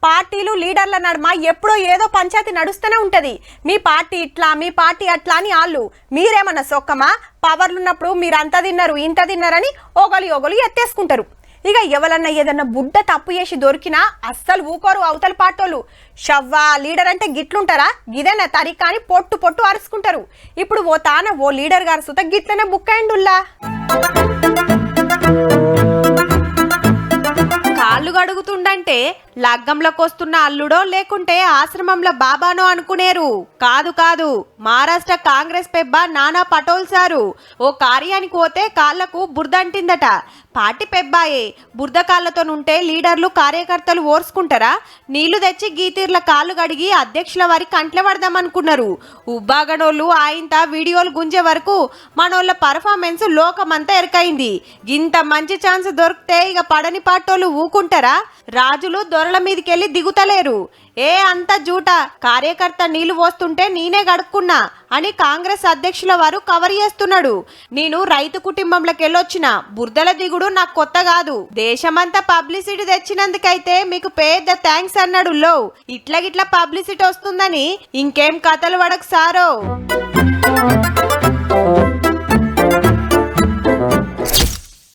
పార్టీలు లీడర్ల నడుమ ఎప్పుడో ఏదో పంచాయతీ నడుస్తూనే ఉంటది. మీ పార్టీ ఇట్లా, మీ పార్టీ అట్లా అని వాళ్ళు. మీరేమన్నా సొక్కమా? పవర్లున్నప్పుడు మీరంతా తిన్నారు, ఇంత తిన్నారని ఒకలు ఎత్తేసుకుంటారు. ఇక ఎవరన్నా ఏదన్నా బుడ్డ తప్పు చేసి దొరికినా అస్సలు ఊకోరు అవతల పాటోళ్ళు. షవ్వా లీడర్ అంటే గిట్లుంటారా, గిదేనా తరికా అని పొట్టు అరుచుకుంటారు. ఇప్పుడు ఓ లీడర్ గారు సుత గిట్లనే బుక్ అయిండుల్లా. కాళ్ళు గడుగుతుండంటే లగ్గంలోకి వస్తున్న అల్లుడో లేకుంటే ఆశ్రమంలో బాబానో అనుకునేరు. కాదు మహారాష్ట్ర కాంగ్రెస్ పెబ్బ నానా పటోల్ సారు ఓ కార్యానికి పోతే కాళ్లకు బురద అంటిందట. పార్టీ పెబ్బాయే బురద కాళ్లతోనుంటే లీడర్లు కార్యకర్తలు ఓర్చుకుంటారా? నీళ్లు తెచ్చి గీతీర్ల కాళ్ళు గడిగి అధ్యక్షుల వారి కంట్ల పడదామనుకున్నారు. ఉబ్బాగనోళ్ళు ఆయంత వీడియోలు గుంజే వరకు మనోళ్ళ పర్ఫార్మెన్స్ లోకమంతా ఎరకైంది. ఇంత మంచి ఛాన్స్ దొరికితే ఇక పడని పాటోళ్ళు ఊకుంటారా? రాజులు దొరల మీదకెళ్ళి దిగుతలేరు. అంత జూట. కార్యకర్త నీళ్లు పోస్తుంటే నేనే గడుక్కున్నా అని కాంగ్రెస్ అధ్యక్షుల వారు కవర్ చేస్తున్నాడు. నేను రైతు కుటుంబంలోకి వెళ్ళొచ్చిన, బురదల దిగుడు నాకు కొత్త కాదు. దేశమంతా పబ్లిసిటీ తెచ్చినందుకైతే మీకు పెద్ద థ్యాంక్స్ అన్నాడు. ఇట్లా పబ్లిసిటీ వస్తుందని ఇంకేం కథలు పడకు సారో.